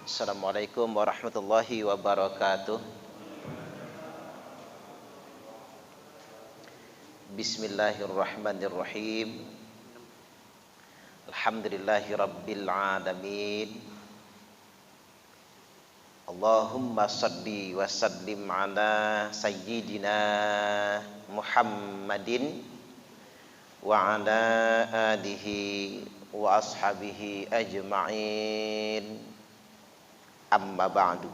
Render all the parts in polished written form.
Assalamualaikum warahmatullahi wabarakatuh. Bismillahirrahmanirrahim. Alhamdulillahi rabbil alamin. Allahumma salli wa sallim ala sayyidina Muhammadin wa ala alihi wa ashabihi ajma'in. Amma ba'du.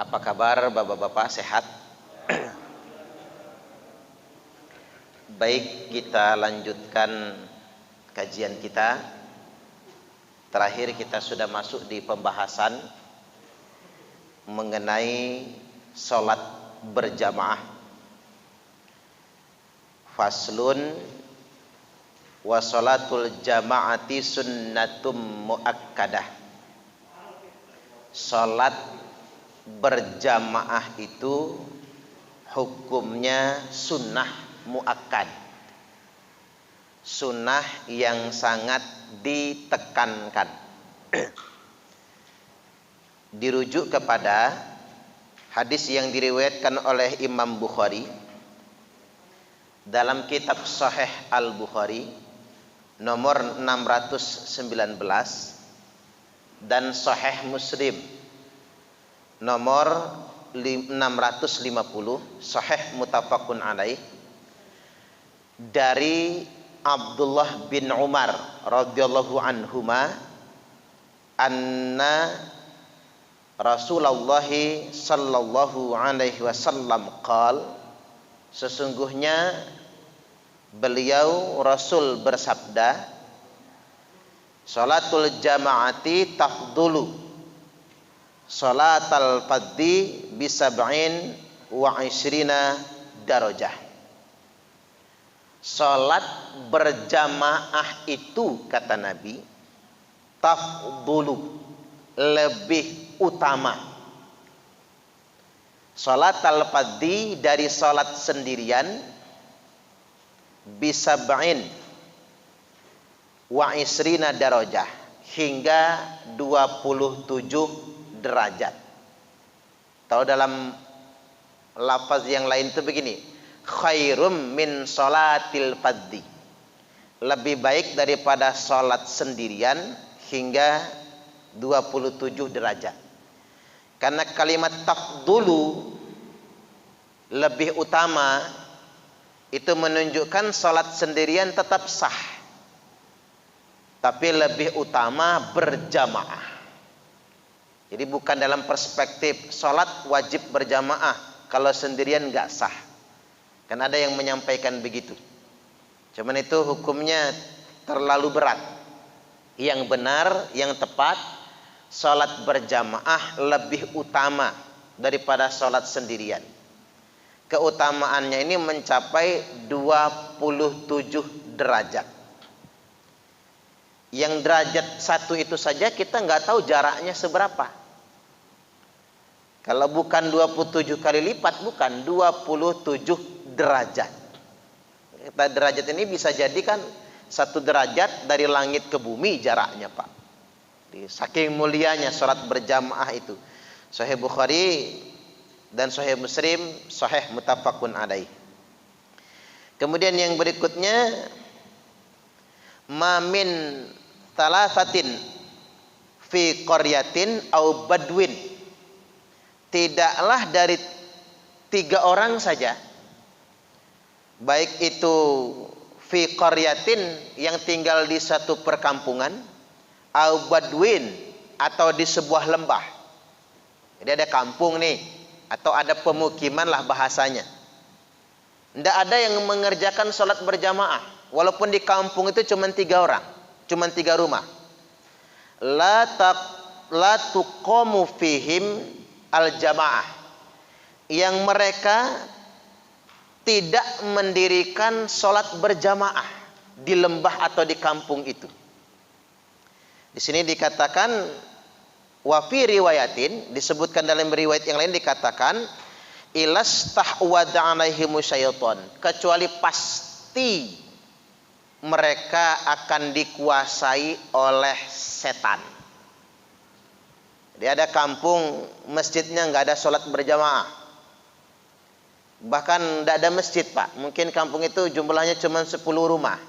Apa kabar bapak-bapak, sehat? Baik, kita lanjutkan kajian kita. Terakhir kita sudah masuk di pembahasan mengenai sholat berjamaah. Faslun wa sholatul jama'ati sunnatum muakkadah. Sholat berjamaah itu hukumnya sunnah muakkad, sunnah yang sangat ditekankan. Dirujuk kepada hadis yang diriwayatkan oleh Imam Bukhari dalam kitab Sahih Al-Bukhari nomor 619 dan Sahih Muslim nomor 650, Sahih muttafaqun alaih, dari Abdullah bin Umar radhiyallahu anhuma anna Rasulullah sallallahu alaihi wasallam qala, sesungguhnya beliau Rasul bersabda, sholatul jama'ati tafdulu sholatal fadhi bisab'in wa ishrina darajah. Sholat berjamaah itu, kata Nabi, tafdulu, lebih utama. Sholatal fadhi, dari sholat sendirian, bisab'in wa isrina darajah, hingga 27 derajat. Tahu dalam lafaz yang lain itu begini, khairum min sholatil fadhi, lebih baik daripada sholat sendirian hingga 27 derajat. Karena kalimat tafdulu, lebih utama, itu menunjukkan sholat sendirian tetap sah, tapi lebih utama berjamaah. Jadi bukan dalam perspektif sholat wajib berjamaah, kalau sendirian nggak sah. Kan ada yang menyampaikan begitu. Cuman itu hukumnya terlalu berat. Yang benar, yang tepat, sholat berjamaah lebih utama daripada sholat sendirian. Keutamaannya ini mencapai 27 derajat. Yang derajat satu itu saja kita nggak tahu jaraknya seberapa. Kalau bukan 27 kali lipat, bukan 27 derajat. Derajat ini bisa jadi kan 1 derajat dari langit ke bumi jaraknya, Pak. Saking mulianya sholat berjamaah itu. Sahih Bukhari dan Sahih Muslim, Sahih muttafaqun alaih. Kemudian yang berikutnya, mamin talasatin fi qaryatin au badwin, tidaklah dari 3 orang saja, baik itu fi qaryatin, yang tinggal di satu perkampungan, au badwin, atau di sebuah lembah. Jadi ada kampung nih, atau ada pemukiman lah bahasanya. Tidak ada yang mengerjakan sholat berjamaah, walaupun di kampung itu cuma 3 orang, cuma 3 rumah. La tuqamu fihim al jamaah, yang mereka tidak mendirikan sholat berjamaah di lembah atau di kampung itu. Di sini dikatakan wa fi riwayatin, disebutkan dalam riwayat yang lain dikatakan ilastahwada alaihimu syaitan, kecuali pasti mereka akan dikuasai oleh setan. Dia ada kampung masjidnya nggak ada sholat berjamaah. Bahkan tidak ada masjid, Pak. Mungkin kampung itu jumlahnya cuma 10 rumah.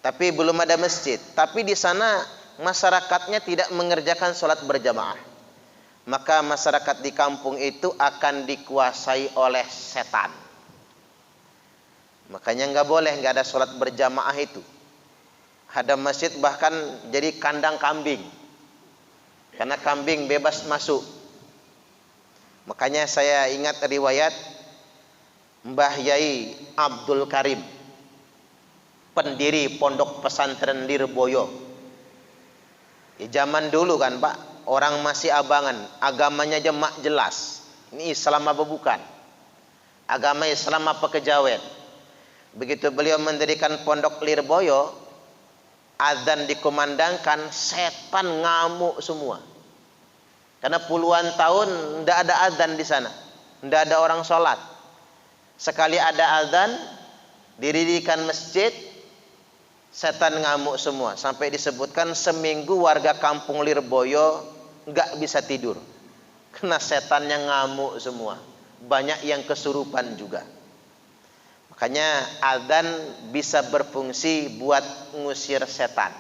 Tapi belum ada masjid. Tapi di sana masyarakatnya tidak mengerjakan sholat berjamaah. Maka masyarakat di kampung itu akan dikuasai oleh setan. Makanya nggak boleh, nggak ada sholat berjamaah itu. Ada masjid bahkan jadi kandang kambing. Karena kambing bebas masuk. Makanya saya ingat riwayat Mbah Yai Abdul Karim, pendiri pondok pesantren Lirboyo. Di zaman dulu kan Pak, orang masih abangan, agamanya aja mak jelas. Ini Islam apa bukan? Agama Islam apa kejawen? Begitu beliau mendirikan pondok Lirboyo, azan dikumandangkan, setan ngamuk semua. Karena puluhan tahun tidak ada azan di sana, tidak ada orang sholat. Sekali ada azan, didirikan masjid, setan ngamuk semua. Sampai disebutkan seminggu warga kampung Lirboyo nggak bisa tidur, karena setannya ngamuk semua. Banyak yang kesurupan juga. Makanya azan bisa berfungsi buat ngusir setan.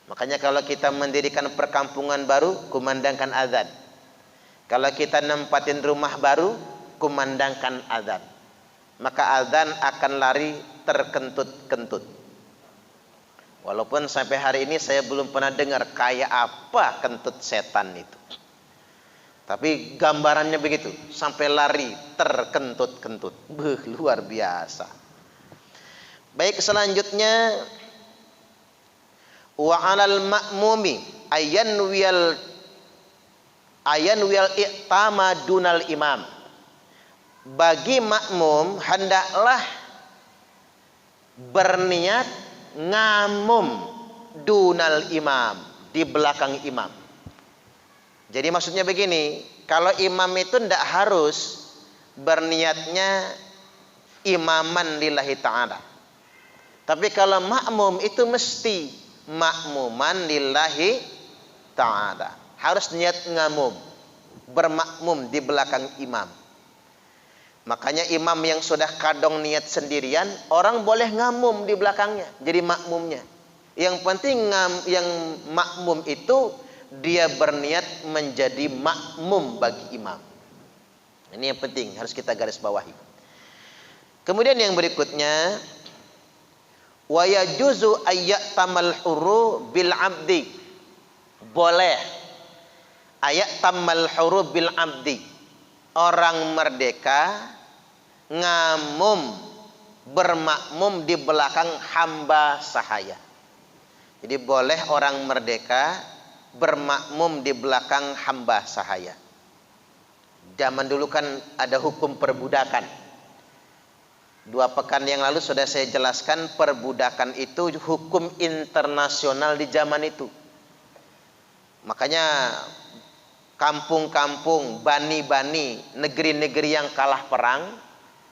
Makanya kalau kita mendirikan perkampungan baru, kumandangkan azan. Kalau kita nempatin rumah baru, kumandangkan azan. Maka azan akan lari terkentut-kentut. Walaupun sampai hari ini saya belum pernah dengar kayak apa kentut setan itu. Tapi gambarannya begitu, sampai lari terkentut-kentut. Luar biasa. Baik, selanjutnya wa 'alal ma'mumi ayan wiyal i'tama dunal imam. Bagi makmum hendaklah berniat ngamum dunal imam, di belakang imam. Jadi maksudnya begini, kalau imam itu tidak harus berniatnya imaman lillahi ta'ala. Tapi kalau makmum itu mesti makmuman lillahi ta'ala. Harus niat ngamum, bermakmum di belakang imam. Makanya imam yang sudah kadong niat sendirian, orang boleh ngamum di belakangnya, jadi makmumnya. Yang penting yang makmum itu dia berniat menjadi makmum bagi imam. Ini yang penting, harus kita garis bawahi. Kemudian yang berikutnya, wa yajuzu ayyatamul huru bil abdi. Boleh ayyatamul huru bil abdi. Orang merdeka ngamum, bermakmum di belakang hamba sahaya. Jadi boleh orang merdeka bermakmum di belakang hamba sahaya. Zaman dulu kan ada hukum perbudakan. 2 pekan yang lalu sudah saya jelaskan, perbudakan itu hukum internasional di zaman itu. Makanya kampung-kampung, bani-bani, negeri-negeri yang kalah perang,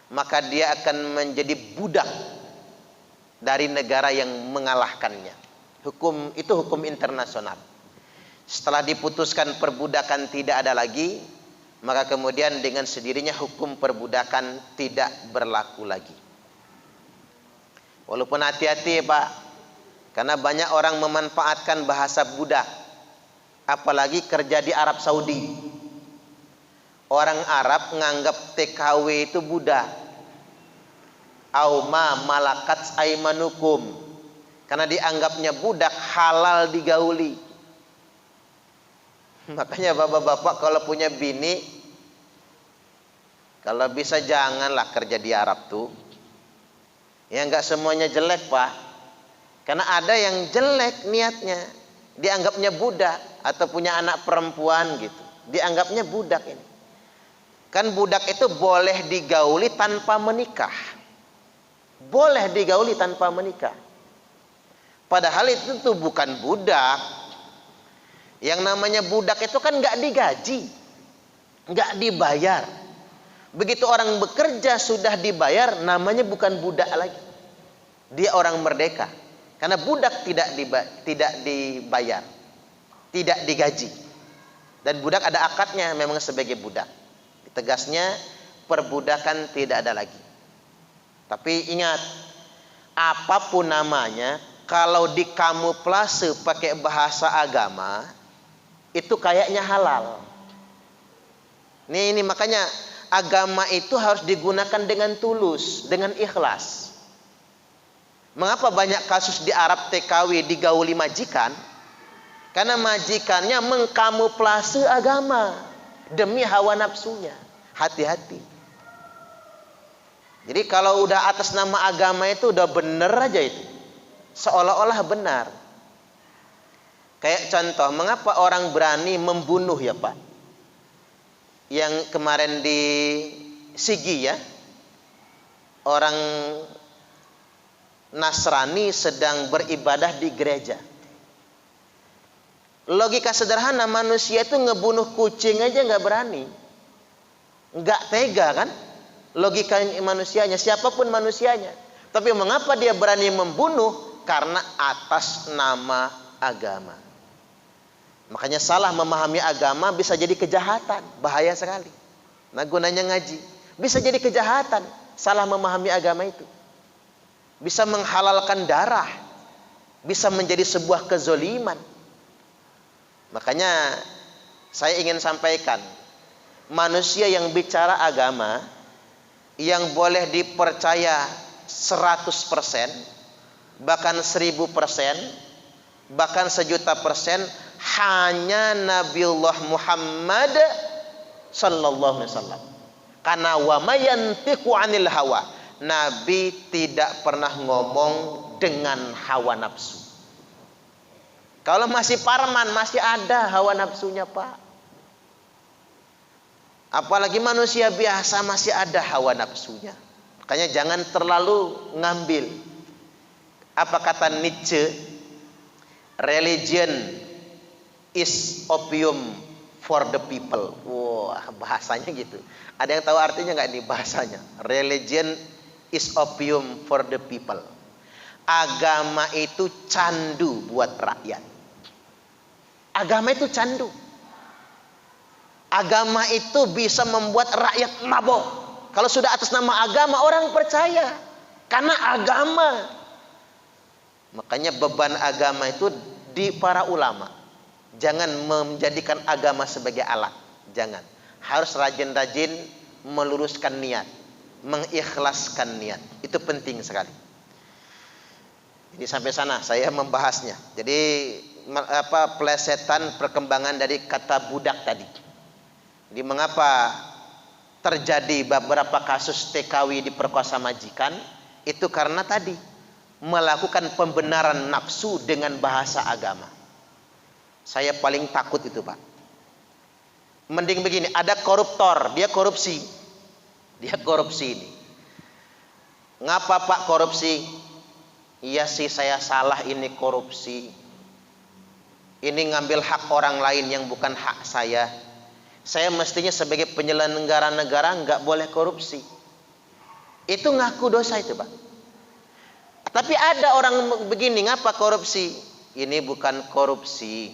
maka dia akan menjadi budak dari negara yang mengalahkannya. Hukum itu hukum internasional. Setelah diputuskan perbudakan tidak ada lagi, maka kemudian dengan sendirinya hukum perbudakan tidak berlaku lagi. Walaupun hati-hati Pak, karena banyak orang memanfaatkan bahasa budak, apalagi kerja di Arab Saudi. Orang Arab nganggap TKW itu budak. Auma malakat aimanukum, karena dianggapnya budak halal digauli. Makanya bapak-bapak kalau punya bini, kalau bisa janganlah kerja di Arab tuh. Ya enggak semuanya jelek Pak. Karena ada yang jelek niatnya, dianggapnya budak, atau punya anak perempuan gitu, dianggapnya budak ini. Kan budak itu boleh digauli tanpa menikah. Boleh digauli tanpa menikah. Padahal itu tuh bukan budak. Yang namanya budak itu kan nggak digaji, nggak dibayar. Begitu orang bekerja sudah dibayar, namanya bukan budak lagi. Dia orang merdeka. Karena budak tidak dibayar, tidak digaji. Dan budak ada akadnya memang sebagai budak. Tegasnya perbudakan tidak ada lagi. Tapi ingat, apapun namanya, kalau dikamuflase pakai bahasa agama, itu kayaknya halal. Ini makanya agama itu harus digunakan dengan tulus, dengan ikhlas. Mengapa banyak kasus di Arab TKW digauli majikan? Karena majikannya mengkamuflase agama demi hawa nafsunya. Hati-hati. Jadi kalau udah atas nama agama itu udah bener aja itu. Seolah-olah benar. Kayak contoh, mengapa orang berani membunuh ya Pak? Yang kemarin di Sigi ya. Orang Nasrani sedang beribadah di gereja. Logika sederhana, manusia itu ngebunuh kucing aja nggak berani, nggak tega kan? Logika manusianya, siapapun manusianya. Tapi mengapa dia berani membunuh? Karena atas nama agama. Makanya salah memahami agama bisa jadi kejahatan, bahaya sekali. Nah gunanya ngaji, bisa jadi kejahatan, salah memahami agama itu. Bisa menghalalkan darah, bisa menjadi sebuah kezoliman. Makanya saya ingin sampaikan, manusia yang bicara agama, yang boleh dipercaya 100%, bahkan 1000%, bahkan 1.000.000%, hanya Nabiullah Muhammad sallallahu alaihi wasallam. Karena wa may yantiqu 'anil hawa, Nabi tidak pernah ngomong dengan hawa nafsu. Kalau masih parman, masih ada hawa nafsunya Pak. Apalagi manusia biasa masih ada hawa nafsunya. Makanya jangan terlalu ngambil. Apa kata Nietzsche? Religion is opium for the people. Wah, bahasanya gitu. Ada yang tahu artinya nggak ini bahasanya? Religion is opium for the people. Agama itu candu buat rakyat. Agama itu candu. Agama itu bisa membuat rakyat mabok. Kalau sudah atas nama agama, orang percaya. Karena agama. Makanya beban agama itu di para ulama. Jangan menjadikan agama sebagai alat. Jangan. Harus rajin-rajin meluruskan niat. Mengikhlaskan niat. Itu penting sekali. Jadi sampai sana saya membahasnya. Jadi pelesetan perkembangan dari kata budak tadi. Jadi mengapa terjadi beberapa kasus TKW diperkosa majikan? Itu karena tadi melakukan pembenaran nafsu dengan bahasa agama. Saya paling takut itu Pak. Mending begini, ada koruptor, dia korupsi. Dia korupsi ini. Ngapa Pak korupsi? Iya sih saya salah, ini korupsi. Ini ngambil hak orang lain yang bukan hak saya. Saya mestinya sebagai penyelenggara negara nggak boleh korupsi. Itu ngaku dosa itu Pak. Tapi ada orang begini, ngapa korupsi? Ini bukan korupsi.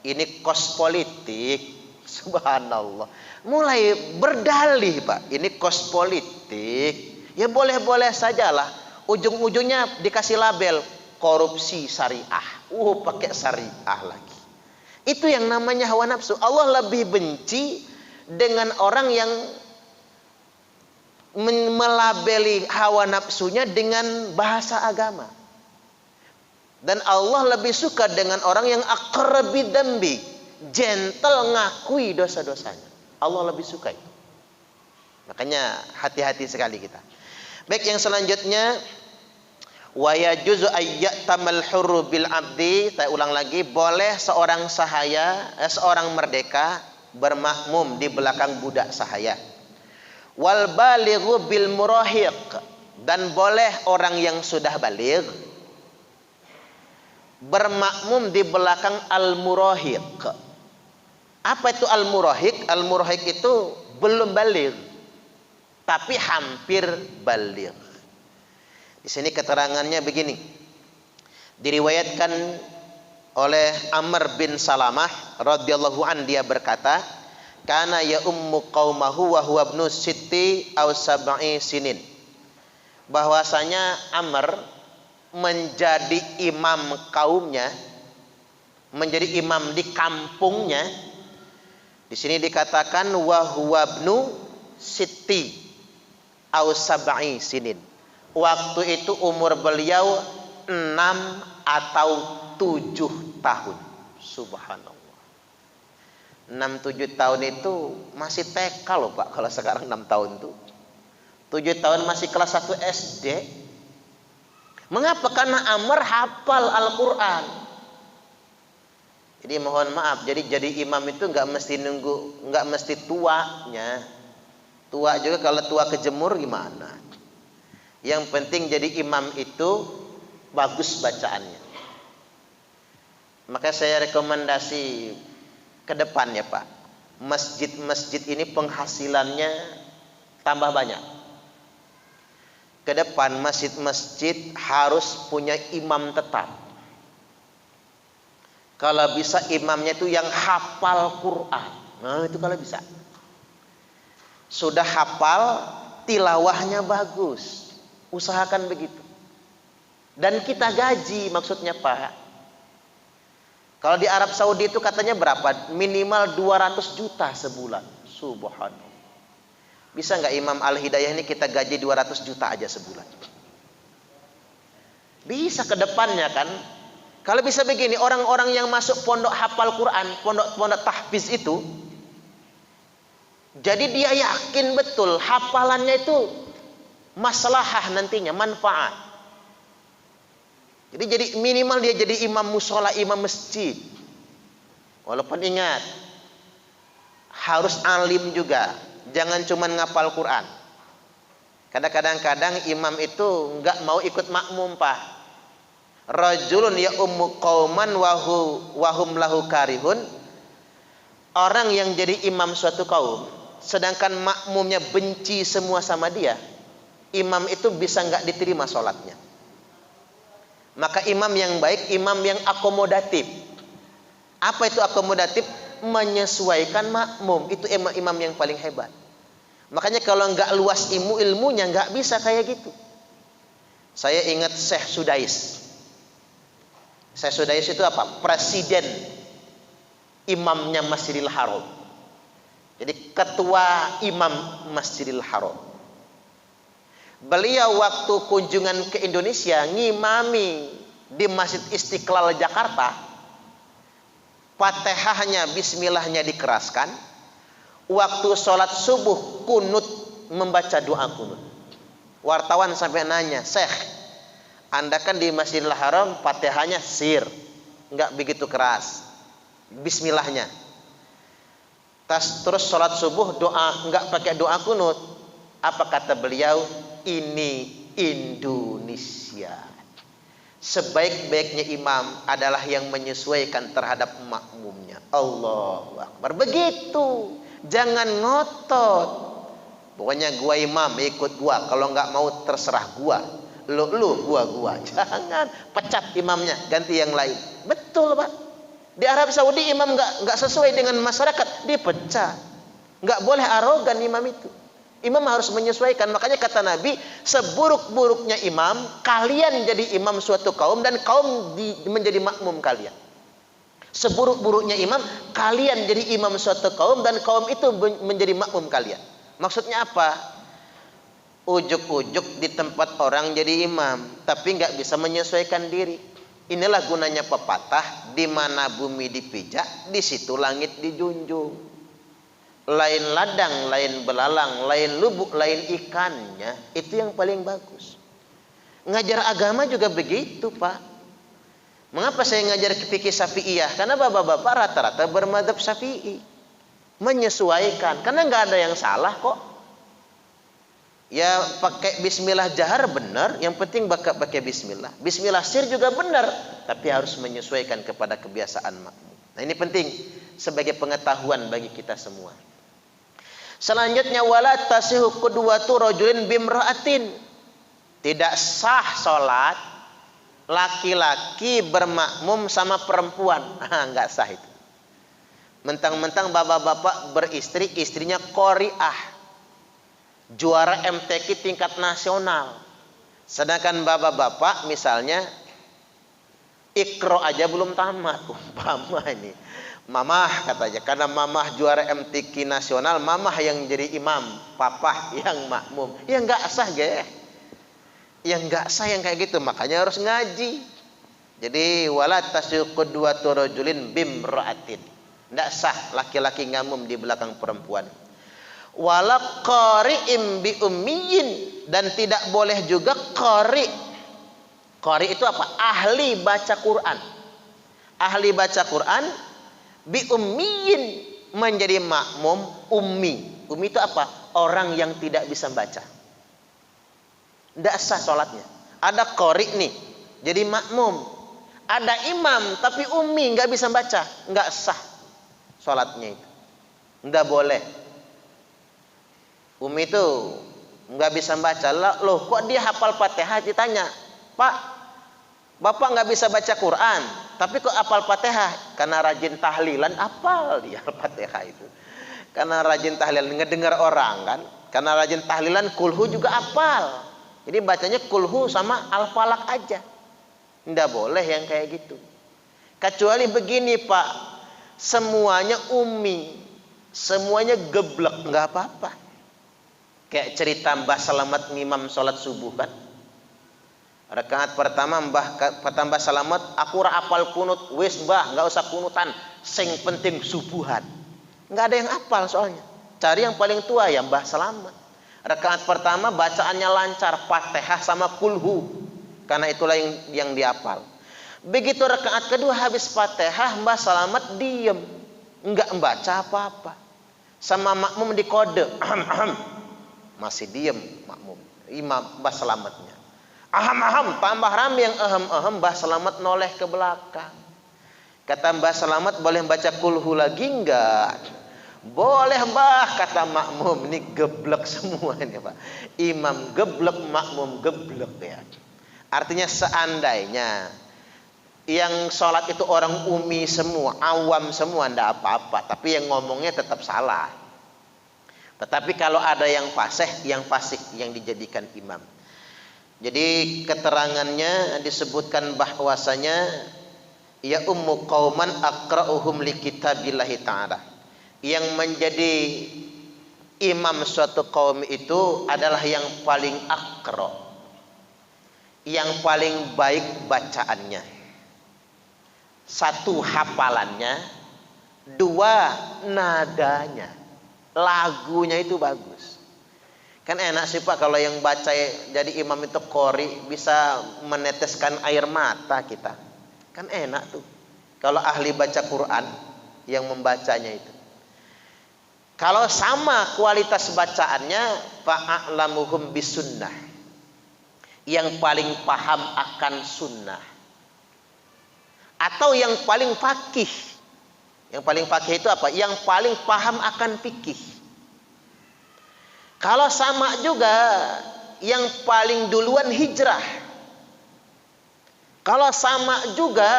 Ini kos politik. Subhanallah. Mulai berdalih Pak. Ini kos politik. Ya boleh-boleh sajalah. Ujung-ujungnya dikasih label korupsi syariah. Pakai syariah lagi. Itu yang namanya hawa nafsu. Allah lebih benci dengan orang yang melabeli hawa nafsunya dengan bahasa agama. Dan Allah lebih suka dengan orang yang aqrabi dambi, gentle ngakui dosa-dosanya. Allah lebih suka itu. Makanya hati-hati sekali kita. Baik, yang selanjutnya, wa yajuzu ayyatamal hurru bil abdi. Saya ulang lagi, boleh seorang sahaya, seorang merdeka bermakmum di belakang budak sahaya. Wal balighu bil murahiq, dan boleh orang yang sudah baligh bermakmum di belakang al murahiq. Apa itu al murahiq? Al murahiq itu belum baligh tapi hampir baligh. Di sini keterangannya begini. Diriwayatkan oleh Amr bin Salamah radhiyallahu an, dia berkata, kana ya ummu qaumahu wa huwa ibnu sitti aw sab'i sinin. Bahwasanya Amr menjadi imam kaumnya, menjadi imam di kampungnya. Di sini dikatakan wa huwa ibnu sitti aw sab'i sinin. Waktu itu umur beliau 6 atau 7 tahun. Subhanallah. 6-7 tahun itu masih TK loh Pak. Kalau sekarang 6 tahun tuh. 7 tahun masih kelas 1 SD. Mengapa? Karena Amr hafal Al-Quran. Jadi mohon maaf, jadi imam itu nggak mesti tuanya. Tua juga, kalau tua kejemur gimana? Yang penting jadi imam itu bagus bacaannya. Maka saya rekomendasi ke depan ya Pak, masjid-masjid ini penghasilannya tambah banyak. Ke depan masjid-masjid harus punya imam tetap. Kalau bisa imamnya itu yang hafal Quran. Nah itu kalau bisa. Sudah hafal, tilawahnya bagus. Usahakan begitu. Dan kita gaji maksudnya Pak. Kalau di Arab Saudi itu katanya berapa? Minimal 200 juta sebulan. Subhanallah. Bisa nggak Imam Al-Hidayah ini kita gaji 200 juta aja sebulan? Bisa ke depannya kan? Kalau bisa begini, orang-orang yang masuk pondok hafal Quran, pondok tahfiz itu, jadi dia yakin betul hafalannya itu maslahah nantinya, manfaat. Jadi minimal dia jadi imam musola, imam masjid. Walaupun ingat, harus alim juga. Jangan cuma ngapal Quran. Kadang-kadang imam itu nggak mau ikut makmum Pak. Rajulun ya ummu qauman wahum lahu karihun. Orang yang jadi imam suatu kaum, sedangkan makmumnya benci semua sama dia, imam itu bisa nggak diterima sholatnya. Maka imam yang baik, imam yang akomodatif. Apa itu akomodatif? Menyesuaikan makmum. Itu imam yang paling hebat. Makanya kalau nggak luas ilmunya nggak bisa kayak gitu. Saya ingat Syekh Sudais. Syekh Sudais itu apa? Presiden imamnya Masjidil Haram. Jadi ketua imam Masjidil Haram. Beliau waktu kunjungan ke Indonesia ngimami di Masjid Istiqlal Jakarta, Fatihahnya, bismillahnya dikeraskan. Waktu sholat subuh kunut, membaca doa kunut. Wartawan sampai nanya, Syekh, Anda kan di Masjidil Haram Fatihahnya sir, nggak begitu keras, bismillahnya. Terus sholat subuh doa nggak pakai doa kunut. Apa kata beliau? Ini Indonesia. Sebaik-baiknya imam adalah yang menyesuaikan terhadap makmumnya. Allahu Akbar. Begitu. Jangan ngotot. Pokoknya gua imam, ikut gua. Kalau nggak mau terserah gua. Lu gua. Jangan pecat imamnya, ganti yang lain. Betul Pak. Di Arab Saudi imam nggak sesuai dengan masyarakat, dipecat. Nggak boleh arogan imam itu. Imam harus menyesuaikan. Makanya kata Nabi, seburuk-buruknya imam, kalian jadi imam suatu kaum dan kaum menjadi makmum kalian. Seburuk-buruknya imam, kalian jadi imam suatu kaum dan kaum itu menjadi makmum kalian. Maksudnya apa? Ujuk-ujuk di tempat orang jadi imam, tapi nggak bisa menyesuaikan diri. Inilah gunanya pepatah, di mana bumi dipijak, di situ langit dijunjung. Lain ladang, lain belalang, lain lubuk, lain ikannya. Itu yang paling bagus. Ngajar agama juga begitu Pak. Mengapa saya ngajar fikih Syafi'iyah? Karena bapak-bapak rata-rata bermadzhab Syafi'i. Menyesuaikan. Karena nggak ada yang salah kok. Ya pakai bismillah jahar benar. Yang penting pakai bismillah. Bismillah sir juga benar. Tapi harus menyesuaikan kepada kebiasaan makmum. Nah ini penting. Sebagai pengetahuan bagi kita semua. Selanjutnya wala tasihu qudwatu rajulin bimra'atin. Tidak sah salat laki-laki bermakmum sama perempuan. Enggak sah itu. Mentang-mentang bapak-bapak beristri, istrinya qori'ah, juara MTQ tingkat nasional. Sedangkan bapak-bapak misalnya Iqra aja belum tamat, umpama ini. Mamah katanya, karena mamah juara MTQ nasional, mamah yang jadi imam, papah yang makmum. Ya enggak sah, ge. Ya enggak sah yang kayak gitu, makanya harus ngaji. Jadi wala tasyuqu duwatu rajulin bimra'atin. Enggak sah laki-laki ngamum di belakang perempuan. Wala qari'im bi ummiyin, dan tidak boleh juga qari'. Qari itu apa? Ahli baca Quran. Ahli baca Quran bi ummiyin, menjadi makmum ummi. Ummi itu apa? Orang yang tidak bisa baca. Tidak sah sholatnya. Ada qari nih, jadi makmum. Ada imam tapi ummi, nggak bisa baca, nggak sah sholatnya itu. Nggak boleh. Ummi itu nggak bisa baca. Loh, kok dia hafal Fatihah? Ditanya, Pak, Bapak nggak bisa baca Quran, tapi kok hafal Fatihah? Karena rajin tahlilan, hafal dia Fatihah itu. Karena rajin tahlilan, ngedengar orang kan. Karena rajin tahlilan, kulhu juga hafal. Jadi bacanya kulhu sama al-falak aja. Nggak boleh yang kayak gitu. Kecuali begini Pak, semuanya ummi, semuanya geblek, nggak apa-apa. Kayak cerita Mbah Selamat ngimam sholat subuh kan. Rakaat pertama Mbah Selamat, aku ora apal kunut, wis Mbah nggak usah kunutan, sing penting subuhan. Nggak ada yang apal soalnya. Cari yang paling tua ya Mbah Selamat. Rakaat pertama bacaannya lancar, Fatihah sama kulhu, karena itulah yang dihafal. Begitu rakaat kedua habis Fatihah, Mbah Selamat diem, nggak membaca apa-apa. Sama makmum dikode, masih diem makmum, imam Mbah Selamatnya. Aham, tambah rame yang aham, Mbah Selamat noleh ke belakang. Kata Mbah Selamat, boleh baca kulhu lagi enggak? Boleh Mbah, kata makmum. Ini geblek semua ini Pak. Imam geblek, makmum geblek ya. Artinya seandainya yang sholat itu orang umi semua, awam semua, enggak apa-apa. Tapi yang ngomongnya tetap salah. Tetapi kalau ada yang fasik yang dijadikan imam. Jadi keterangannya disebutkan bahwasanya ya ummu qauman aqra'uhum li kitabillahi ta'ala. Yang menjadi imam suatu kaum itu adalah yang paling aqra, yang paling baik bacaannya. Satu, hafalannya. Dua, nadanya. Lagunya itu bagus. Kan enak sih Pak kalau yang baca jadi imam itu qori, bisa meneteskan air mata kita. Kan enak tuh. Kalau ahli baca Quran yang membacanya itu. Kalau sama kualitas bacaannya, fa'a'lamuhum bisunnah. Yang paling paham akan sunnah. Atau yang paling faqih. Yang paling faqih itu apa? Yang paling paham akan fikih. Kalau sama juga, yang paling duluan hijrah. Kalau sama juga,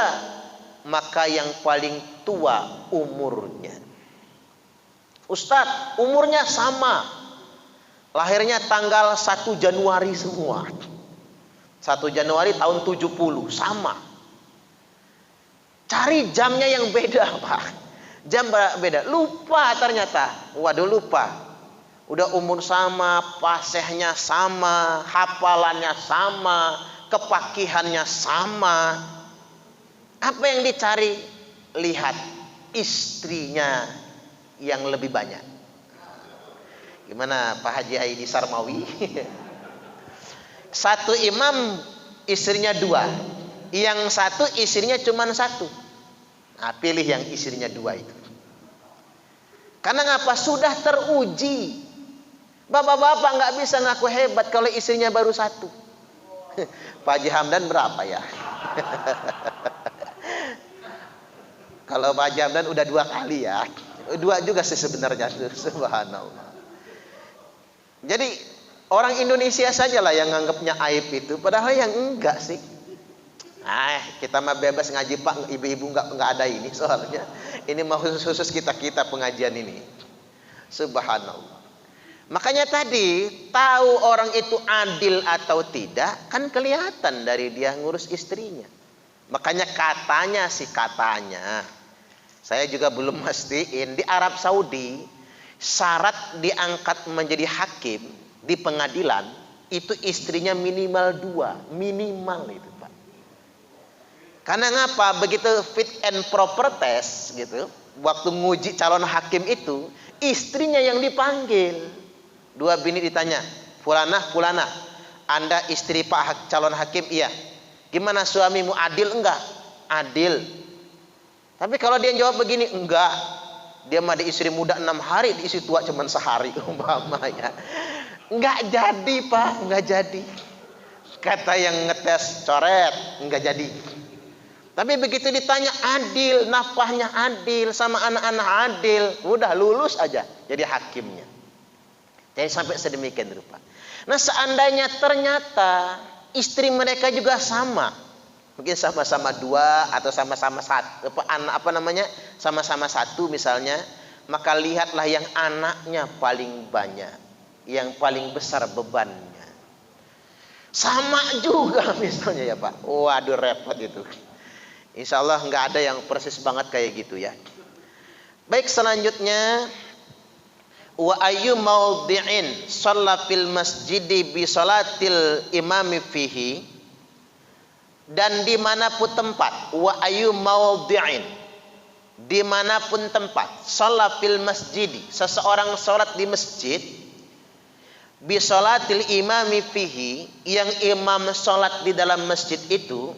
maka yang paling tua umurnya. Ustadz, umurnya sama. Lahirnya tanggal 1 Januari semua. 1 Januari tahun 70, sama. Cari jamnya yang beda Pak. Jam beda, lupa ternyata. Waduh, lupa. Udah umur sama, fasihnya sama, hafalannya sama, kepakihannya sama. Apa yang dicari? Lihat istrinya yang lebih banyak. Gimana Pak Haji Aidi Sarmawi? Satu imam istrinya 2, yang satu istrinya cuma 1. Nah, pilih yang istrinya 2 itu. Karena ngapa? Sudah teruji. Bapak-bapak nggak bisa ngaku hebat kalau istrinya baru 1. Pak Haji Hamdan berapa ya? Kalau Pak Haji Hamdan udah 2 kali ya. 2 juga sih sebenarnya, subhanallah. Jadi orang Indonesia sajalah yang nganggapnya aib itu, padahal yang enggak sih. Kita mah bebas ngaji Pak, ibu-ibu nggak ada ini soalnya. Ini mah khusus kita pengajian ini. Subhanallah. Makanya tadi tahu orang itu adil atau tidak kan kelihatan dari dia ngurus istrinya. Makanya katanya, saya juga belum mastiin, di Arab Saudi syarat diangkat menjadi hakim di pengadilan itu istrinya minimal 2, minimal itu Pak. Karena ngapa? Begitu fit and proper test gitu, waktu nguji calon hakim itu istrinya yang dipanggil. 2 bini ditanya, Fulanah, Anda istri Pak calon hakim? Iya. Gimana suamimu, adil enggak? Adil. Tapi kalau dia jawab begini, enggak. Dia mah di istri muda 6 hari, di istri tua cuma sehari umpama ya. Enggak jadi Pak, enggak jadi. Kata yang ngetes coret, enggak jadi. Tapi begitu ditanya adil, nafkahnya adil, sama anak-anak adil, udah lulus aja jadi hakimnya. Jadi sampai sedemikian rupa. Nah seandainya ternyata istri mereka juga sama, mungkin sama-sama 2 atau sama-sama 1, sama-sama 1 misalnya, maka lihatlah yang anaknya paling banyak, yang paling besar bebannya. Sama juga misalnya ya Pak. Waduh repot itu. Insya Allah nggak ada yang persis banget kayak gitu ya. Baik, selanjutnya wa ayyu maudhi'in shalla fil masjidi bi salatil imami fihi, dan dimanapun tempat, wa ayyu maudhi'in, dimanapun tempat, shalla fil masjidi, seseorang sholat di masjid, bi salatil imami fihi, yang imam sholat di dalam masjid itu,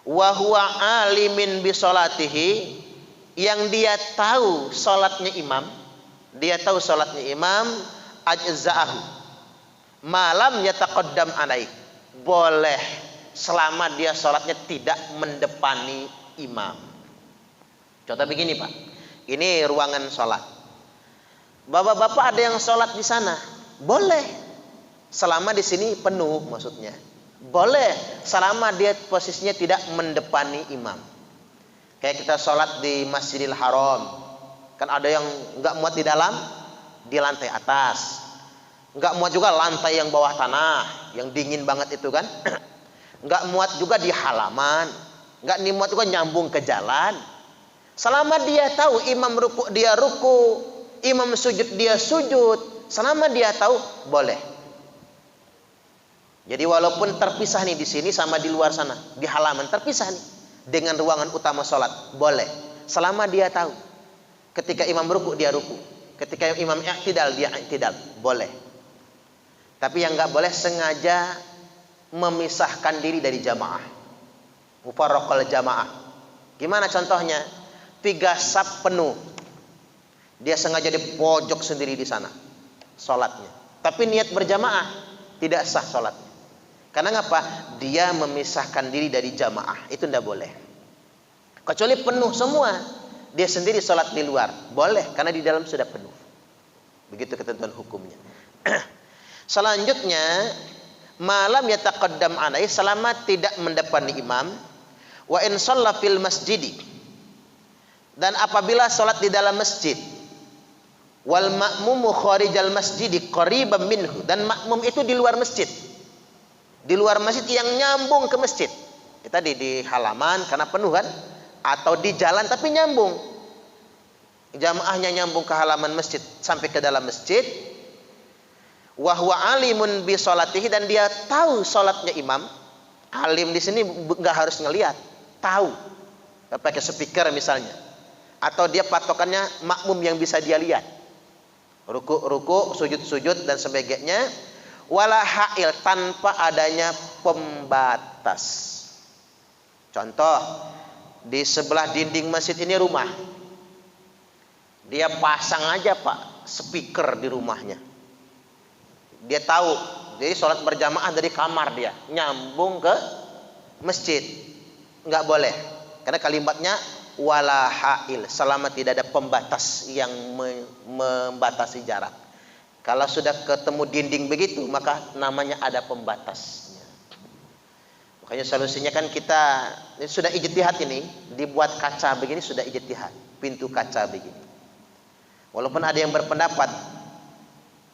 wa huwa alimin bi salatihi, yang dia tahu salatnya imam, ajza'ahu malam yataqaddam alaih, boleh selama dia salatnya tidak mendepani imam. Contoh begini Pak, ini ruangan salat, bapak-bapak ada yang salat di sana, boleh selama di sini penuh, maksudnya boleh selama dia posisinya tidak mendepani imam. Kayak kita sholat di Masjidil Haram, kan ada yang nggak muat di dalam, di lantai atas, nggak muat juga lantai yang bawah tanah, yang dingin banget itu kan, nggak muat juga di halaman, nggak muat juga nyambung ke jalan. Selama dia tahu imam ruku dia ruku, imam sujud dia sujud, selama dia tahu boleh. Jadi walaupun terpisah nih di sini sama di luar sana, di halaman terpisah nih dengan ruangan utama sholat, boleh. Selama dia tahu, ketika imam ruku dia ruku, ketika imam i'tidal dia i'tidal, boleh. Tapi yang nggak boleh sengaja memisahkan diri dari jamaah, mufarraqal jamaah. Gimana contohnya? 3 saf penuh, dia sengaja di pojok sendiri di sana sholatnya, tapi niat berjamaah, tidak sah sholatnya. Karena ngapa? Dia memisahkan diri dari jamaah, itu tidak boleh. Kecuali penuh semua, dia sendiri sholat di luar, boleh, karena di dalam sudah penuh. Begitu ketentuan hukumnya. Selanjutnya, malam yataqaddam alaih, selama tidak mendepani imam, wa in shalla fil masjidi, dan apabila sholat di dalam masjid, wal ma'mumu kharijal masjidi qariban minhu, dan makmum itu di luar masjid. Di luar masjid yang nyambung ke masjid. Tadi di halaman karena penuh kan, atau di jalan tapi nyambung. Jamaahnya nyambung ke halaman masjid sampai ke dalam masjid. Wa huwa alimun bi sholatihi, dan dia tahu salatnya imam. Alim di sini enggak harus ngelihat, tahu. Pakai speaker misalnya. Atau dia patokannya makmum yang bisa dia lihat. Ruku, sujud dan sebagainya. Wala ha'il, tanpa adanya pembatas. Contoh, di sebelah dinding masjid ini rumah, dia pasang aja Pak speaker di rumahnya. Dia tahu, jadi sholat berjamaah dari kamar dia nyambung ke masjid, nggak boleh, karena kalimatnya wala ha'il, selama tidak ada pembatas yang membatasi jarak. Kalau sudah ketemu dinding begitu, maka namanya ada pembatasnya. Makanya solusinya kan kita sudah ijtihad ini, dibuat kaca begini sudah ijtihad, pintu kaca begini. Walaupun ada yang berpendapat,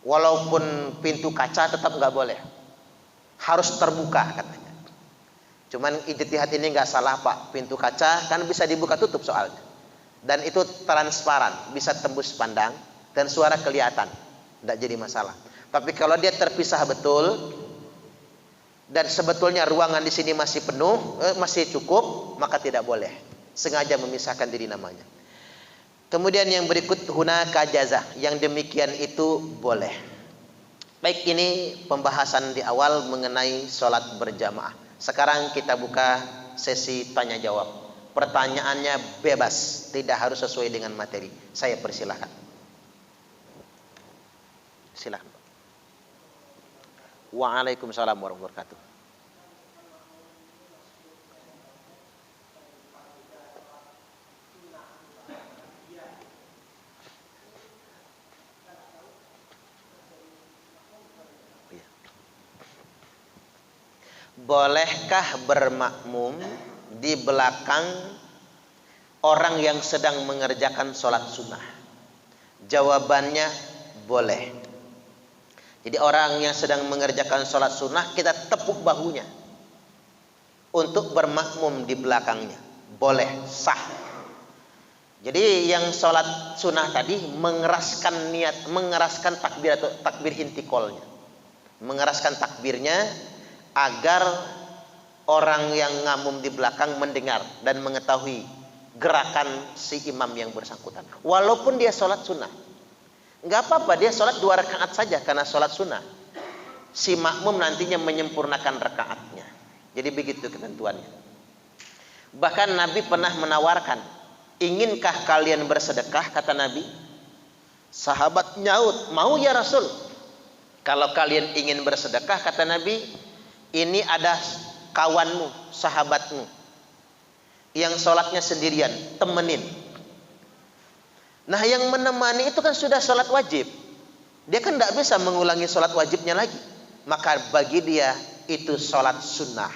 walaupun pintu kaca tetap nggak boleh, harus terbuka katanya. Cuman ijtihad ini nggak salah Pak, pintu kaca kan bisa dibuka tutup soalnya, dan itu transparan, bisa tembus pandang dan suara kelihatan, tidak jadi masalah. Tapi kalau dia terpisah betul dan sebetulnya ruangan di sini masih penuh, masih cukup, maka tidak boleh sengaja memisahkan diri namanya. Kemudian yang berikut hunaka jazah, yang demikian itu boleh. Baik, ini pembahasan di awal mengenai sholat berjamaah. Sekarang kita buka sesi tanya jawab. Pertanyaannya bebas, tidak harus sesuai dengan materi. Saya persilahkan. Silakan. Waalaikumsalam warahmatullahi wabarakatuh. Bolehkah bermakmum di belakang orang yang sedang mengerjakan sholat sunnah? Jawabannya boleh. Jadi orang yang sedang mengerjakan sholat sunnah, kita tepuk bahunya untuk bermakmum di belakangnya. Boleh, sah. Jadi yang sholat sunnah tadi mengeraskan niat, mengeraskan takbir atau takbir intikolnya, mengeraskan takbirnya agar orang yang ngamum di belakang mendengar dan mengetahui gerakan si imam yang bersangkutan. Walaupun dia sholat sunnah, nggak apa-apa, dia sholat 2 rakaat saja karena sholat sunnah. Si makmum nantinya menyempurnakan rakaatnya. Jadi begitu ketentuannya. Bahkan Nabi pernah menawarkan, inginkah kalian bersedekah? Kata Nabi. Sahabat nyaut, mau ya Rasul. Kalau kalian ingin bersedekah, kata Nabi, ini ada kawanmu, sahabatmu yang sholatnya sendirian, temenin. Nah yang menemani itu kan sudah sholat wajib, dia kan tidak bisa mengulangi sholat wajibnya lagi, maka bagi dia itu sholat sunnah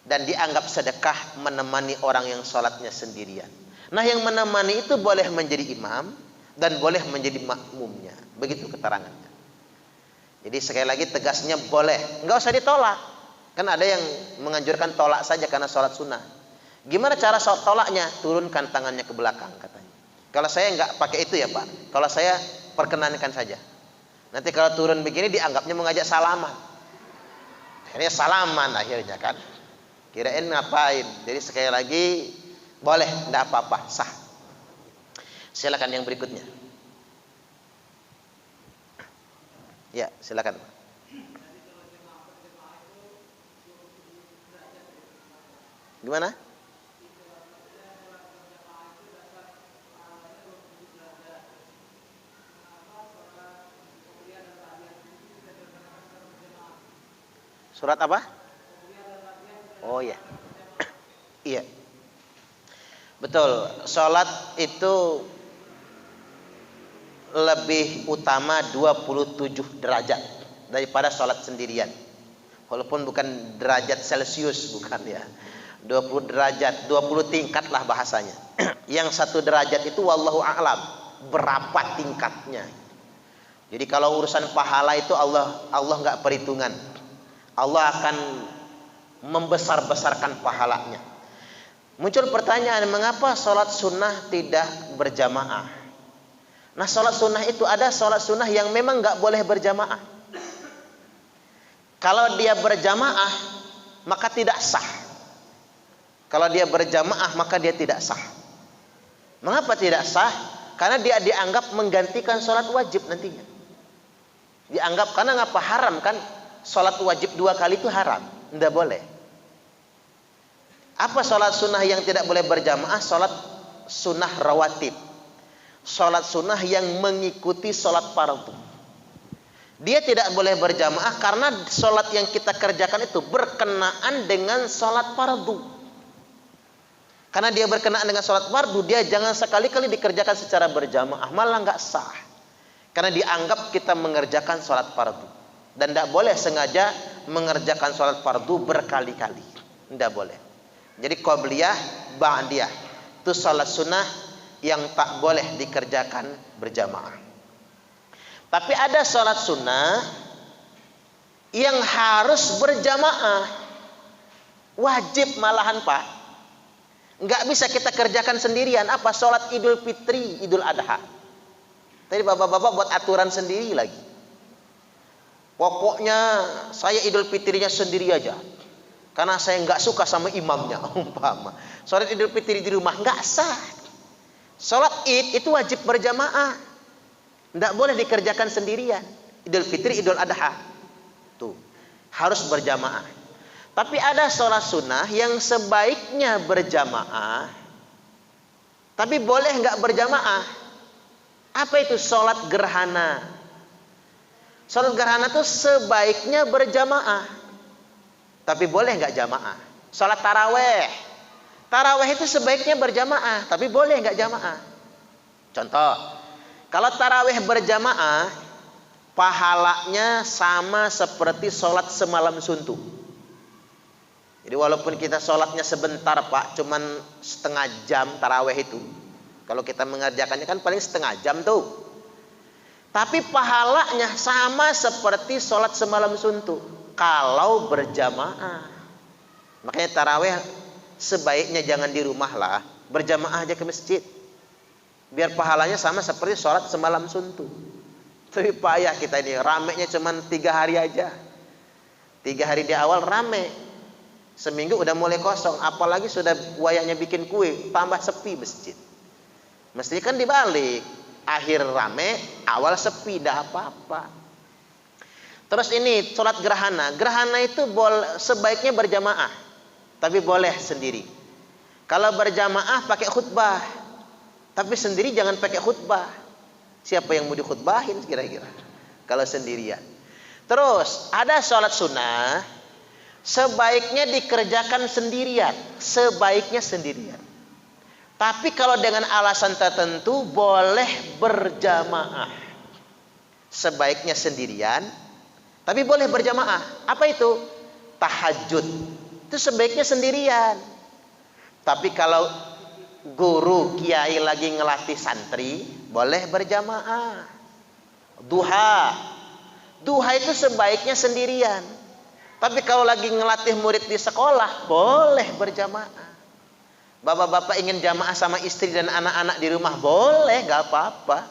dan dianggap sedekah menemani orang yang sholatnya sendirian. Nah yang menemani itu boleh menjadi imam dan boleh menjadi makmumnya, begitu keterangannya. Jadi sekali lagi tegasnya boleh, nggak usah ditolak. Kan ada yang menganjurkan tolak saja karena sholat sunnah. Gimana cara tolaknya? Turunkan tangannya ke belakang katanya. Kalau saya nggak pakai itu ya Pak, kalau saya perkenankan saja. Nanti kalau turun begini dianggapnya mengajak salaman. Akhirnya salaman akhirnya kan. Kirain ngapain? Jadi sekali lagi boleh, tidak apa-apa, sah. Silakan yang berikutnya. Ya, silakan. Gimana? Surat apa? Oh ya. Iya. Betul, sholat itu lebih utama 27 derajat daripada sholat sendirian. Walaupun bukan derajat Celcius, bukan ya. 20 derajat, 20 tingkat lah bahasanya. Yang 1 derajat itu wallahu a'lam berapa tingkatnya. Jadi kalau urusan pahala itu Allah nggak perhitungan. Allah akan membesar-besarkan pahalanya. Muncul pertanyaan, mengapa sholat sunnah tidak berjamaah? Nah sholat sunnah itu ada sholat sunnah yang memang nggak boleh berjamaah. Kalau dia berjamaah maka tidak sah. Kalau dia berjamaah maka dia tidak sah. Mengapa tidak sah? Karena dia dianggap menggantikan sholat wajib nantinya. Dianggap, karena ngapa? Haram kan? Sholat wajib 2 kali itu haram, tidak boleh. Apa sholat sunnah yang tidak boleh berjamaah? Sholat sunnah rawatib, sholat sunnah yang mengikuti sholat fardu. Dia tidak boleh berjamaah karena sholat yang kita kerjakan itu berkenaan dengan sholat fardu. Karena dia berkenaan dengan sholat fardu, dia jangan sekali-kali dikerjakan secara berjamaah, malah nggak sah. Karena dianggap kita mengerjakan sholat fardu. Dan tidak boleh sengaja mengerjakan sholat fardu berkali-kali. Tidak boleh. Jadi qobliyah, ba'diyah itu salat sunnah yang tak boleh dikerjakan berjamaah. Tapi ada salat sunnah yang harus berjamaah, wajib malahan Pak. Nggak bisa kita kerjakan sendirian. Apa? Salat Idul Fitri, Idul Adha. Tadi bapak-bapak buat aturan sendiri lagi. Pokoknya saya Idul Fitrinya sendiri aja, karena saya nggak suka sama imamnya. Umpama salat Idul Fitri di rumah nggak sah. Salat Id itu wajib berjamaah, nggak boleh dikerjakan sendirian. Idul Fitri, Idul Adha tuh harus berjamaah. Tapi ada sholat sunnah yang sebaiknya berjamaah, tapi boleh nggak berjamaah. Apa itu? Sholat gerhana. Sholat gerhana itu sebaiknya berjamaah, tapi boleh nggak jamaah. Sholat taraweh. Taraweh itu sebaiknya berjamaah, tapi boleh nggak jamaah. Contoh, kalau taraweh berjamaah, pahalanya sama seperti sholat semalam suntuk. Jadi walaupun kita sholatnya sebentar Pak, cuman setengah jam taraweh itu. Kalau kita mengerjakannya kan paling setengah jam tuh. Tapi pahalanya sama seperti sholat semalam suntuk kalau berjamaah. Makanya taraweh sebaiknya jangan di rumah lah, berjamaah aja ke masjid. Biar pahalanya sama seperti sholat semalam suntuk. Tapi payah kita ini, ramenya cuman 3 hari aja. 3 hari di awal rame. Seminggu udah mulai kosong, apalagi sudah wayahnya bikin kue, tambah sepi masjid. Mestinya kan dibalik, akhir rame, awal sepi, tidak apa-apa. Terus ini sholat gerhana. Gerhana itu sebaiknya berjamaah, tapi boleh sendiri. Kalau berjamaah pakai khutbah, tapi sendiri jangan pakai khutbah. Siapa yang mau dikhutbahin kira-kira kalau sendirian? Terus ada sholat sunnah sebaiknya dikerjakan sendirian, sebaiknya sendirian. Tapi kalau dengan alasan tertentu boleh berjamaah. Sebaiknya sendirian, tapi boleh berjamaah. Apa itu? Tahajud. Itu sebaiknya sendirian. Tapi kalau guru kiai lagi ngelatih santri, boleh berjamaah. Duha. Duha itu sebaiknya sendirian. Tapi kalau lagi ngelatih murid di sekolah, boleh berjamaah. Bapak-bapak ingin jamaah sama istri dan anak-anak di rumah, boleh, gak apa-apa.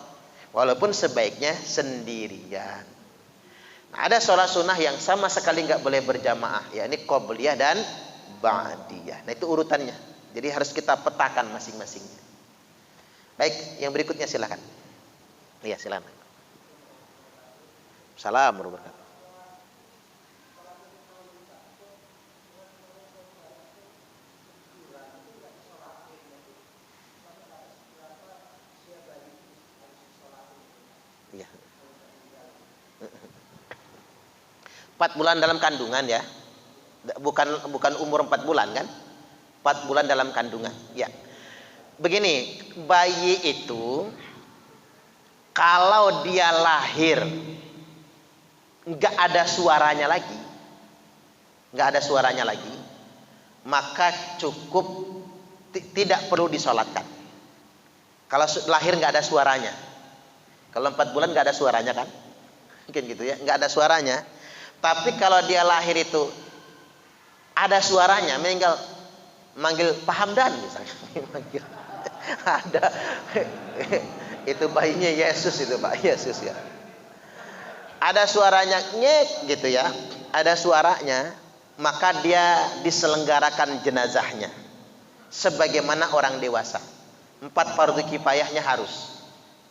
Walaupun sebaiknya sendirian. Nah, ada sholat sunnah yang sama sekali gak boleh berjamaah, yakni qobliyah dan ba'diyah. Nah, itu urutannya. Jadi harus kita petakan masing-masingnya. Baik, yang berikutnya silakan. Iya, silakan. Salam warahmatullahi wabarakatuh. Ya. 4 bulan dalam kandungan ya. Bukan umur 4 bulan kan? 4 bulan dalam kandungan. Ya. Begini, bayi itu kalau dia lahir nggak ada suaranya lagi, maka cukup tidak perlu disolatkan. Kalau lahir nggak ada suaranya, kalau 4 bulan nggak ada suaranya kan, mungkin gitu ya, nggak ada suaranya. Tapi kalau dia lahir itu ada suaranya, manggil Pak Hamdan misalnya, manggil ada itu bayinya Yesus itu Pak Yesus ya. Ada suaranya nyek gitu ya, ada suaranya, maka dia diselenggarakan jenazahnya sebagaimana orang dewasa. 4 fardu kifayahnya harus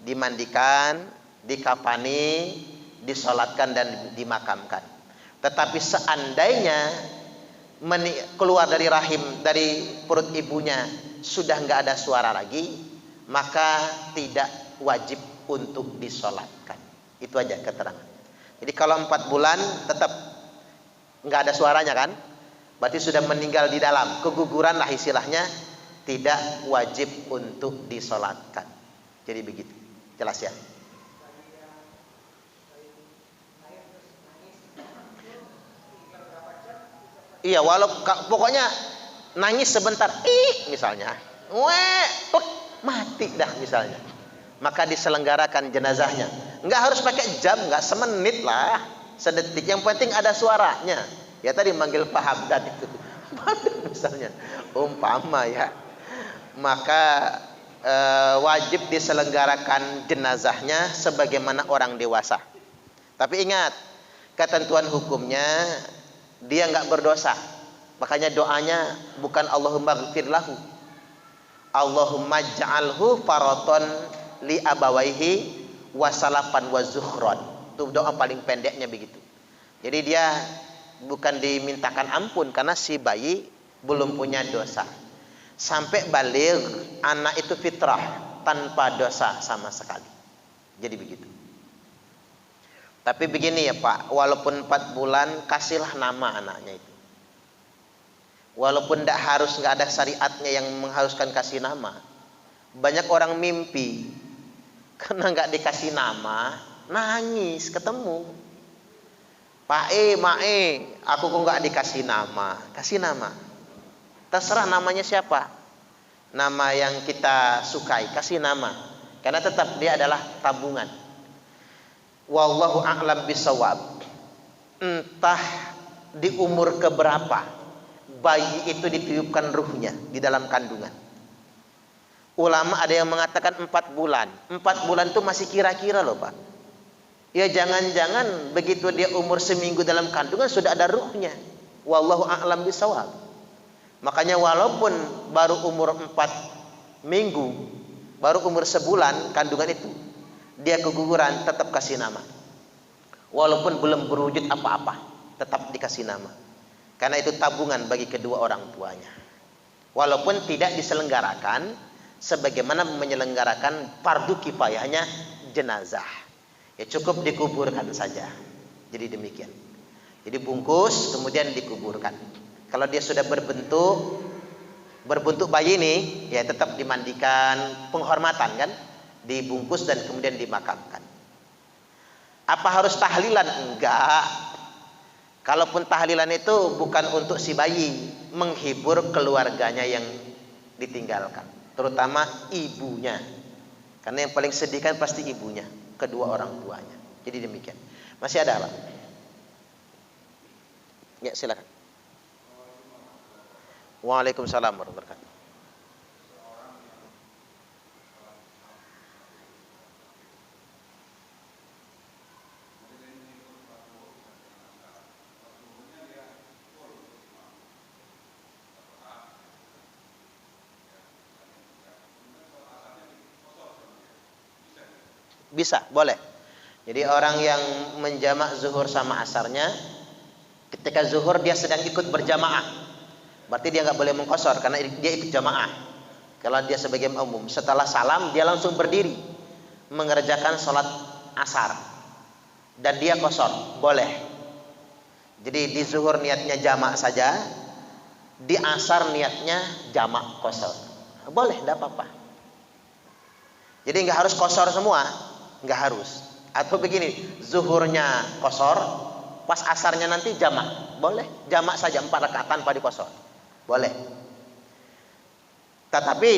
dimandikan, dikafani, disolatkan dan dimakamkan. Tetapi seandainya keluar dari rahim, dari perut ibunya sudah nggak ada suara lagi, maka tidak wajib untuk disolatkan. Itu aja keterangan. Jadi kalau 4 bulan tetap nggak ada suaranya kan, berarti sudah meninggal di dalam, keguguran lah istilahnya, tidak wajib untuk disolatkan. Jadi begitu, jelas ya. Iya, pokoknya nangis sebentar, misalnya, plek, mati dah misalnya. Maka diselenggarakan jenazahnya. Nggak harus pakai jam, nggak semenit lah, sedetik. Yang penting ada suaranya. Ya tadi manggil Pak Hamdan itu, misalnya, umpama ya. Maka wajib diselenggarakan jenazahnya sebagaimana orang dewasa. Tapi ingat, ketentuan hukumnya dia nggak berdosa. Makanya doanya bukan Allahumma ghfir lahu, Allahumma ja'alhu faraton li abawaihi wasalafan wa zuhron. Itu doa paling pendeknya begitu. Jadi dia bukan dimintakan ampun karena si bayi belum punya dosa. Sampai balik anak itu fitrah tanpa dosa sama sekali. Jadi begitu. Tapi begini ya Pak, walaupun 4 bulan kasihlah nama anaknya itu. Walaupun nggak ada syariatnya yang mengharuskan kasih nama. Banyak orang mimpi karena nggak dikasih nama, nangis ketemu. Pak Mae, aku kok nggak dikasih nama. Kasih nama. Terserah namanya siapa. Nama yang kita sukai, kasih nama. Karena tetap dia adalah tabungan. Wallahu a'lam bisawab. Entah di umur keberapa bayi itu ditiupkan ruhnya di dalam kandungan. Ulama ada yang mengatakan 4 bulan. 4 bulan itu masih kira-kira loh Pak. Ya jangan-jangan begitu dia umur seminggu dalam kandungan sudah ada ruhnya. Wallahu a'lam bisawab. Makanya walaupun baru umur 4 minggu, baru umur sebulan kandungan itu, dia keguguran, tetap kasih nama. Walaupun belum berwujud apa-apa, tetap dikasih nama. Karena itu tabungan bagi kedua orang tuanya. Walaupun tidak diselenggarakan sebagaimana menyelenggarakan fardu kifayahnya jenazah. Ya cukup dikuburkan saja. Jadi demikian. Jadi bungkus kemudian dikuburkan. Kalau dia sudah berbentuk bayi ini, ya tetap dimandikan, penghormatan kan, dibungkus dan kemudian dimakamkan. Apa harus tahlilan? Enggak. Kalaupun tahlilan itu bukan untuk si bayi, menghibur keluarganya yang ditinggalkan, terutama ibunya. Karena yang paling sedih kan pasti ibunya, kedua orang tuanya. Jadi demikian. Masih ada Pak? Ya silakan. Waalaikumsalam warahmatullahi wabarakatuh. Bisa, boleh. Jadi orang yang menjamak zuhur sama asarnya, ketika zuhur dia sedang ikut berjamaah, berarti dia nggak boleh mengqashar karena dia ikut jamaah. Kalau dia sebagai umum, setelah salam dia langsung berdiri mengerjakan sholat asar dan dia qashar, boleh. Jadi di zuhur niatnya jamak saja, di asar niatnya jamak qashar, boleh, tidak apa-apa. Jadi nggak harus qashar semua, nggak harus. Atau begini, zuhurnya qashar, pas asarnya nanti jamak, boleh. Jamak saja 4 rakaat tanpa diqashar, boleh. Tapi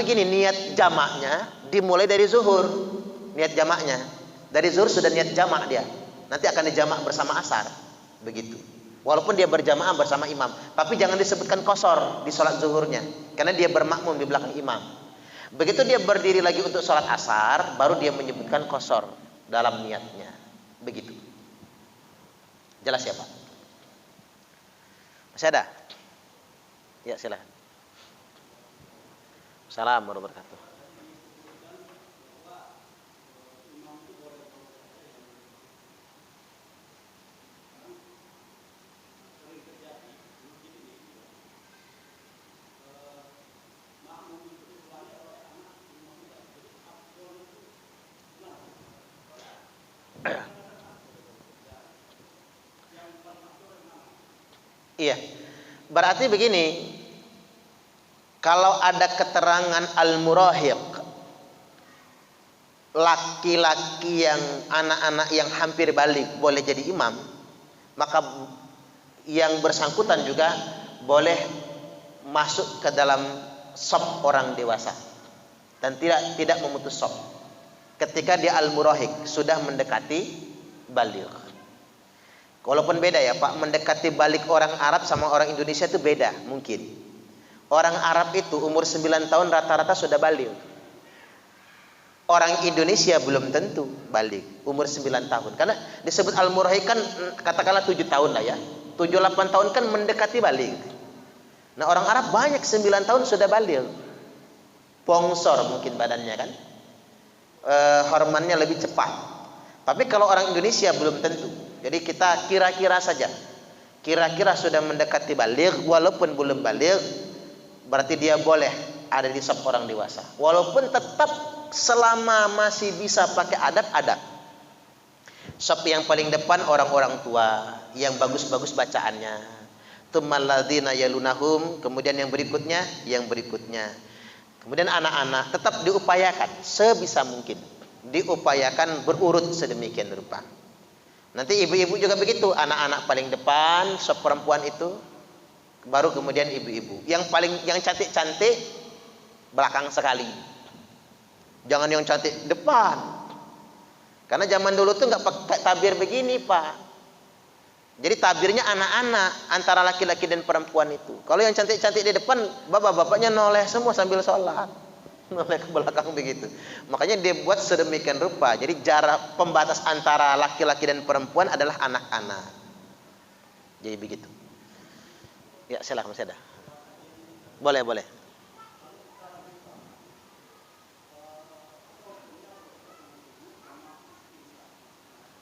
gini, niat jamaknya dimulai dari zuhur. Niat jamaknya dari zuhur sudah niat jamak dia. Nanti akan dijamak bersama asar, begitu. Walaupun dia berjamaah bersama imam, tapi jangan disebutkan qashar di sholat zuhurnya, karena dia bermakmum di belakang imam. Begitu dia berdiri lagi untuk sholat asar, baru dia menyebutkan qashar dalam niatnya. Begitu. Jelas ya Pak? Masih ada? Ya silahkan. Assalamualaikum warahmatullahi wabarakatuh. Iya, berarti begini, kalau ada keterangan al-murahiq, laki-laki yang anak-anak yang hampir balik boleh jadi imam, maka yang bersangkutan juga boleh masuk ke dalam saf orang dewasa dan tidak memutus saf ketika dia al-murahik, sudah mendekati baligh. Walaupun beda ya Pak, mendekati balik orang Arab sama orang Indonesia itu beda mungkin. Orang Arab itu umur 9 tahun rata-rata sudah baligh. Orang Indonesia belum tentu baligh umur 9 tahun. Karena disebut al-murahik kan katakanlah 7 tahun lah ya. 7-8 tahun kan mendekati baligh. Nah orang Arab banyak 9 tahun sudah baligh. Pongsor mungkin badannya kan. Hormonnya lebih cepat. Tapi kalau orang Indonesia belum tentu. Jadi kita kira-kira saja. Kira-kira sudah mendekati baligh walaupun belum baligh, berarti dia boleh ada di saf orang dewasa. Walaupun tetap selama masih bisa pakai adat. Saf yang paling depan orang-orang tua yang bagus-bagus bacaannya. Tsummal ladzina yalunahum, kemudian yang berikutnya. Kemudian anak-anak tetap diupayakan sebisa mungkin. Diupayakan berurut sedemikian rupa. Nanti ibu-ibu juga begitu, anak-anak paling depan, saf perempuan itu, baru kemudian ibu-ibu. Yang cantik-cantik belakang sekali. Jangan yang cantik depan. Karena zaman dulu tuh nggak pakai tabir begini, Pak. Jadi tabirnya anak-anak antara laki-laki dan perempuan itu. Kalau yang cantik-cantik di depan, bapak-bapaknya noleh semua sambil sholat. Noleh ke belakang begitu. Makanya dia buat sedemikian rupa. Jadi jarak pembatas antara laki-laki dan perempuan adalah anak-anak. Jadi begitu. Ya silakan masih ada. Boleh.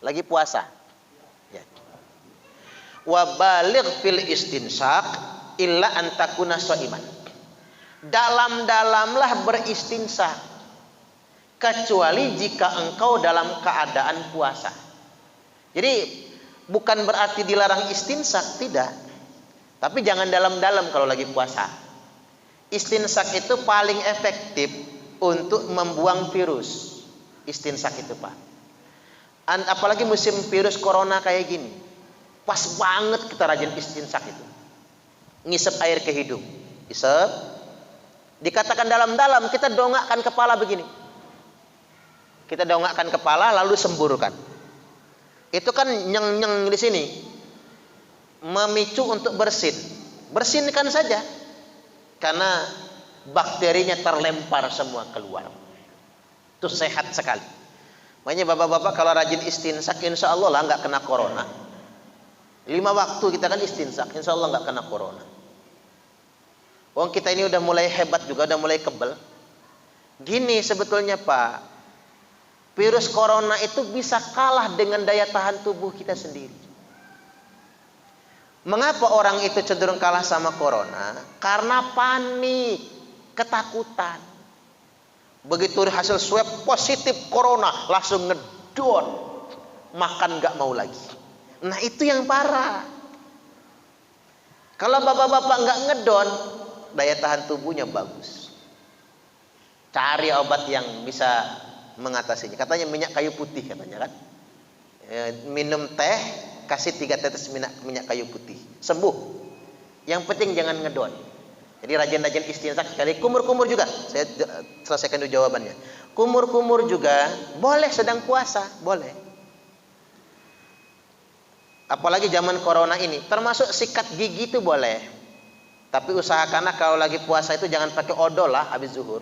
Lagi puasa. Ya. Wa baligh fil istinshaq illa an takuna shaiman. Dalam-dalamlah beristinsak kecuali jika engkau dalam keadaan puasa. Jadi bukan berarti dilarang istinsak, tidak. Tapi jangan dalam-dalam kalau lagi puasa. Istinsak itu paling efektif untuk membuang virus. Istinsak itu Pak. Apalagi musim virus corona kayak gini. Pas banget kita rajin istinsak itu. Ngisep air ke hidung. Isep. Dikatakan dalam-dalam, kita dongakkan kepala begini. Kita dongakkan kepala lalu semburkan. Itu kan nyeng-nyeng di sini. Memicu untuk bersin. Bersinkan saja. Karena bakterinya terlempar semua keluar. Itu sehat sekali. Makanya bapak-bapak kalau rajin istinsak, insya Allah lah nggak kena corona. 5 waktu kita kan istinsak, insya Allah nggak kena corona. Wong kita ini udah mulai hebat juga, udah mulai kebal. Gini sebetulnya Pak, virus corona itu bisa kalah dengan daya tahan tubuh kita sendiri. Mengapa orang itu cenderung kalah sama corona? Karena panik, ketakutan. Begitu hasil swab positif corona, langsung ngedon, makan nggak mau lagi. Nah itu yang parah. Kalau bapak-bapak nggak ngedon, daya tahan tubuhnya bagus. Cari obat yang bisa mengatasinya. Katanya minyak kayu putih katanya kan. Minum teh, kasih 3 tetes minyak kayu putih. Sembuh. Yang penting jangan ngedon. Jadi rajin-rajin istinsak sekali. Kumur-kumur juga. Saya selesaikan dulu jawabannya. Kumur-kumur juga boleh sedang puasa. Boleh. Apalagi zaman corona ini. Termasuk sikat gigi itu boleh. Tapi usahakanlah kalau lagi puasa itu jangan pakai odol lah habis zuhur.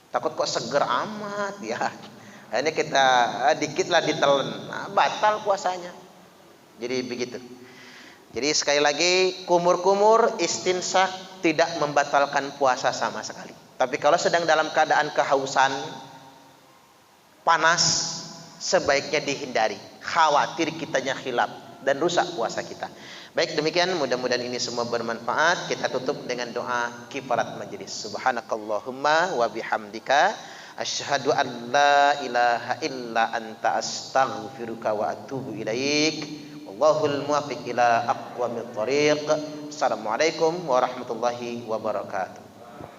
Takut kok seger amat ya. Ini kita dikit lah ditelan, nah, batal puasanya. Jadi begitu. Jadi sekali lagi kumur-kumur istinsak tidak membatalkan puasa sama sekali. Tapi kalau sedang dalam keadaan kehausan, panas, sebaiknya dihindari. Khawatir kitanya khilaf dan rusak puasa kita. Baik demikian, mudah-mudahan ini semua bermanfaat. Kita tutup dengan doa kifarat majelis. Subhanakallahumma wa bihamdika asyhadu an la ilaha illa anta astaghfiruka wa atubu ilaik. Wallahul muwaffiq ila aqwamit thoriq. Assalamualaikum warahmatullahi wabarakatuh.